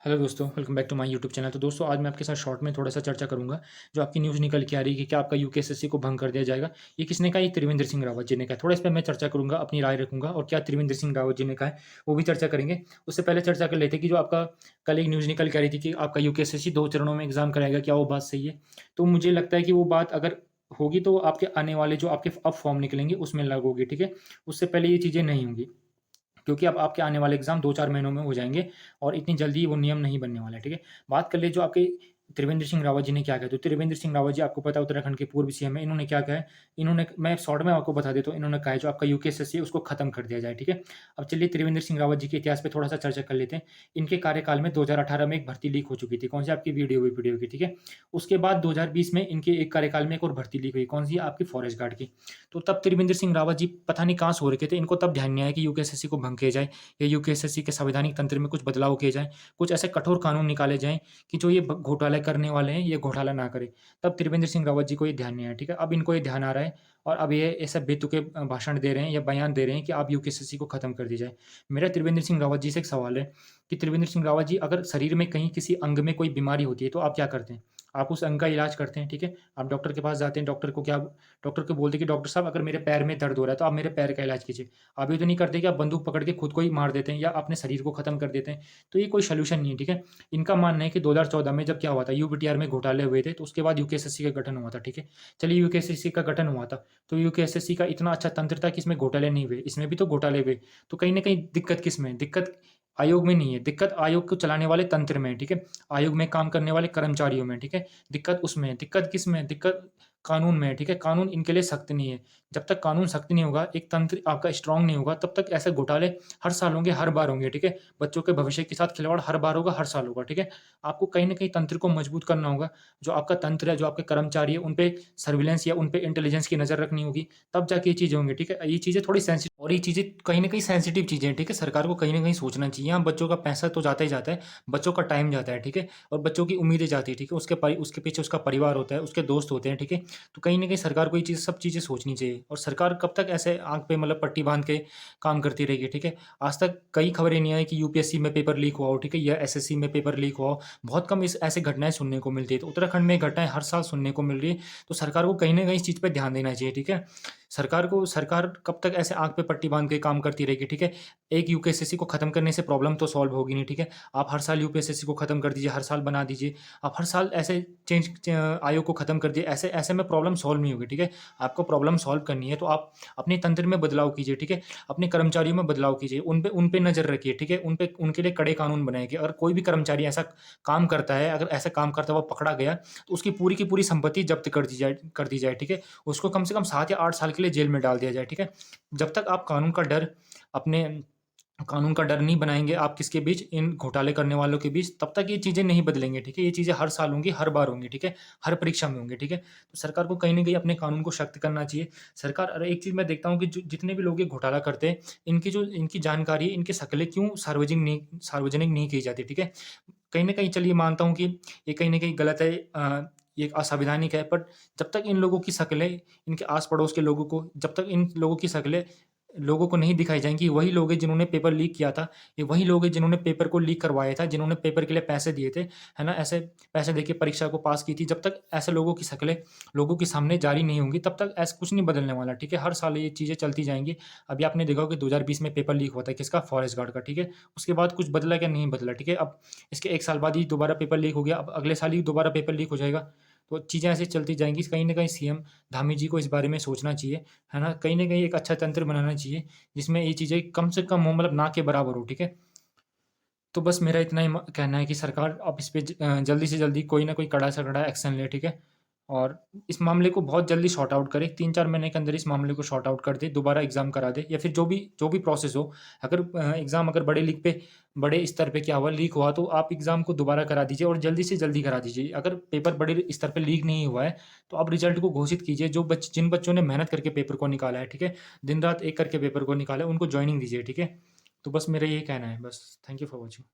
Hello दोस्तों, welcome back to my YouTube channel. तो दोस्तों, आज मैं आपके साथ शॉर्ट में थोड़ा-सा चर्चा करूँगा, जो आपकी न्यूज़ निकल के आ रही है कि क्या आपका यूकेएसएससी को भंग कर दिया जाएगा। ये किसने कहा? ये त्रिवेंद्र सिंह रावत जी ने कहा है। थोड़ा इस पे मैं चर्चा करूँगा, अपनी राय रखूँगा और क्या त्रिवेंद्र सिंह रावत जी ने कहा है, वो भी चर्चा करेंगे। उससे पहले चर्चा कर लेते हैं कि जो आपका कल एक न्यूज़ निकल के आ रही थी कि आपका यूकेएसएससी 2 चरणों में एग्ज़ाम कराएगा, क्या वो बात सही है? तो मुझे लगता है कि वो बात अगर होगी तो आपके आने वाले जो आपके अब फॉर्म निकलेंगे उसमें लागू होगी, ठीक है? उससे पहले ये चीज़ें नहीं होंगी। क्योंकि अब आपके आने वाले एग्ज़ाम 2-4 महीनों में हो जाएँगे और इतनी जल्दी वो नियम नहीं बनने वाला है, ठीक है? बात कर ले जो आपके त्रिवेंद्र सिंह रावत जी ने क्या कहा, तो त्रिवेंद्र सिंह रावत जी आपको पता है उत्तराखंड के पूर्व सीएम हैं, इन्होंने क्या कहा है, इन्होंने मैं शॉर्ट में आपको बता देता हूँ, इन्होंने कहा है जो आपका यूकेएसएससी है उसको खत्म कर दिया जाए, ठीक है? अब चलिए त्रिवेंद्र सिंह रावत जी के इतिहास पे थोड़ा-सा चर्चा कर लेते हैं। इनके कार्यकाल में 2018 में एक भर्ती लीक हो चुकी थी, कौन-सी आपकी वीडियो की, ठीक है? उसके बाद 2020 में इनके एक कार्यकाल में एक और भर्ती लीक हुई, कौन-सी? आपकी फॉरेस्ट गार्ड की। तो तब त्रिवेंद्र सिंह रावत जी पता नहीं कहाँ सो रखे थे, इनको तब ध्यान नहीं आया कि यूकेएसएससी को भंग किया जाए। या यूकेएसएससी के संवैधानिक तंत्र में कुछ बदलाव किए जाएँ, कुछ ऐसे कठोर कानून निकाले जाएँ कि जो ये घोटाले करने वाले हैं, ये घोटाला ना करें। तब त्रिवेंद्र सिंह रावत जी को ये ध्यान नहीं आया, ठीक है? अब इनको ये ध्यान आ रहा है और अब ये ऐसे बेतुके भाषण दे रहे हैं या बयान दे रहे हैं कि आप यूकेएसएससी को खत्म कर दी जाए। मेरा त्रिवेंद्र सिंह रावत जी से एक सवाल है कि त्रिवेंद्र सिंह रावत जी, अगर शरीर में कहीं किसी अंग में कोई बीमारी होती है, तो आप क्या करते हैं? आप उस अंग का इलाज करते हैं, ठीक है? आप डॉक्टर के पास जाते हैं, डॉक्टर को बोलते हैं कि डॉक्टर साहब, अगर मेरे पैर में दर्द हो रहा है, तो आप मेरे पैर का इलाज कीजिए। आप ये तो नहीं करते कि आप बंदूक पकड़ के खुद को ही मार देते हैं या अपने शरीर को खत्म कर देते हैं। तो ये कोई सॉल्यूशन नहीं है, ठीक है? इनका मानना है कि 2014 में जब क्या हुआ था, यूपीटीआर में घोटाले हुए थे, तो उसके बाद यूकेएसएससी का गठन हुआ था, ठीक है? चलिए यूकेएसएससी का गठन हुआ था, तो यूकेएसएससी का इतना अच्छा तंत्र था कि इसमें घोटाले नहीं हुए, इसमें भी तो घोटाले हुए। तो कहीं न कहीं दिक्कत किसमें है? दिक्कत आयोग में नहीं है, दिक्कत आयोग को चलाने वाले तंत्र में है, ठीक है? आयोग में काम करने वाले कर्मचारियों में, ठीक है? दिक्कत उसमें है, दिक्कत किसमें है? दिक्कत कानून में है, ठीक है? कानून इनके लिए सख्त नहीं है। जब तक कानून सख्त नहीं होगा, एक तंत्र आपका स्ट्रॉन्ग नहीं होगा, तब तक ऐसे घोटाले हर साल होंगे, हर बार होंगे, ठीक है? बच्चों के भविष्य के साथ खिलवाड़ हर बार होगा, हर साल होगा, ठीक है? आपको कहीं न कहीं तंत्र को मजबूत करना होगा। जो आपका तंत्र है, जो आपके कर्मचारी हैं, उन पे सर्विलेंस या उन पे इंटेलिजेंस की नज़र रखनी होगी, तब जाके ये चीज़ें होंगी, ठीक है? ये चीज़ें थोड़ी और ये चीज़ें कहीं न कहीं सेंसिटिव चीज़ें हैं, ठीक है? सरकार को कहीं न कहीं सोचना चाहिए। हाँ, बच्चों का पैसा तो जाता ही जाता है, बच्चों का टाइम जाता है, ठीक है? और बच्चों की उम्मीदें जाती हैं, ठीक है? उसके पीछे उसका परिवार होता है, उसके दोस्त होते हैं, ठीक है? तो कहीं न कहीं सरकार को ये चीज़ सब चीज़ें सोचनी चाहिए और सरकार कब तक ऐसे आँख पे मतलब पट्टी बाँध के काम करती रहेगी, ठीक है? आज तक कई खबरें नहीं आई कि यूपीएससी में पेपर लीक हुआ हो, ठीक है? या एसएससी में पेपर लीक हुआ हो। बहुत कम इस ऐसी घटनाएँ सुनने को मिलती है। तो उत्तराखंड में घटनाएँ हर साल सुनने को मिल रही है, तो सरकार को कहीं न कहीं इस चीज़ पे ध्यान देना चाहिए, ठीक है? सरकार कब तक ऐसे आँख पे पट्टी बाँध के काम करती रहेगी, ठीक है? एक यूकेएसएससी को खत्म करने से प्रॉब्लम तो सॉल्व होगी नहीं, ठीक है? आप हर साल यूपीएसएससी को खत्म कर दीजिए, हर साल बना दीजिए। आप हर साल ऐसे आयोग को खत्म कर दिए, ऐसे ऐसे में प्रॉब्लम सॉल्व नहीं होगी, ठीक है? आपको प्रॉब्लम सॉल्व करनी है तो आप अपने तंत्र में बदलाव कीजिए, ठीक है? अपने कर्मचारियों में बदलाव कीजिए, उन पे नज़र रखिए, ठीक है? उनके लिए कड़े कानून बनाइए। अगर कोई भी कर्मचारी ऐसा काम करता है, अगर ऐसा काम करता हुआ पकड़ा गया, तो उसकी पूरी की पूरी संपत्ति जब्त कर दी जाए, ठीक है? उसको कम से कम 7 या 8 साल के लिए जेल में डाल दिया जाए, ठीक है? जब तक आप अपने कानून का डर नहीं बनाएँगे आप किसके बीच, इन घोटाले करने वालों के बीच, तब तक ये चीज़ें नहीं बदलेंगी, ठीक है? ये चीज़ें हर साल होंगी, हर बार होंगी, ठीक है? हर परीक्षा में होंगी, ठीक है? तो सरकार को कहीं न कहीं अपने कानून को सख्त करना चाहिए। सरकार और एक चीज़ मैं देखता हूँ कि जो जितने भी लोग ये घोटाला करते हैं, इनकी जानकारी है, इनकी शक्लें क्यों सार्वजनिक नहीं की जाती, ठीक है? कहीं न कहीं चलिए मानता हूँ कि ये कहीं न कहीं गलत है, ये असंवैधानिक है, बट जब तक इन लोगों की शक्लें, इनके आस-पड़ोस के लोगों को, जब तक इन लोगों की शक्लें लोगों को नहीं दिखाई जाएँगी, वही लोग हैं जिन्होंने पेपर लीक किया था, ये वही लोग हैं जिन्होंने पेपर को लीक करवाया था, जिन्होंने पेपर के लिए पैसे दिए थे, है ना? ऐसे पैसे देके परीक्षा को पास की थी, जब तक ऐसे लोगों की शक्लें लोगों के सामने जारी नहीं होंगी, तब तक ऐसा कुछ नहीं बदलने वाला, ठीक है? हर साल ये चीज़ें चलती जाएँगी। अभी आपने देखा होगा कि 2020 में पेपर लीक हुआ था, किसका? फॉरेस्ट गार्ड का, ठीक है? उसके बाद कुछ बदला क्या? नहीं बदला, ठीक है? अब इसके 1 साल बाद ही दोबारा पेपर लीक हो गया, अब अगले साल ही दोबारा पेपर लीक हो जाएगा। तो चीज़ें ऐसे चलती जाएँगी, कहीं न कहीं सीएम धामी जी को इस बारे में सोचना चाहिए, है ना? कहीं न कहीं एक अच्छा तंत्र बनाना चाहिए, जिसमें ये चीज़ें कम से कम हो, मतलब ना के बराबर हो, ठीक है? तो बस मेरा इतना ही कहना है कि सरकार अब इस पे जल्दी से जल्दी कोई ना कोई कड़ा से कड़ा एक्शन ले, ठीक है? और इस मामले को बहुत जल्दी सॉर्ट आउट करे, 3-4 महीने के अंदर इस मामले को सॉर्ट आउट कर दे, दोबारा एग्ज़ाम करा दे या फिर जो भी प्रोसेस हो। अगर एग्ज़ाम अगर बड़े स्तर पे क्या हुआ, लीक हुआ, तो आप एग्ज़ाम को दोबारा करा दीजिए और जल्दी से जल्दी करा दीजिए। अगर पेपर बड़े स्तर पे लीक नहीं हुआ है, तो आप रिज़ल्ट को घोषित कीजिए। जिन बच्चों ने मेहनत करके पेपर को निकाला है, ठीक है? दिन-रात एक करके पेपर को निकाला है, उनको जॉइनिंग दीजिए, ठीक है? तो बस मेरा यही कहना है, बस। Thank you for watching.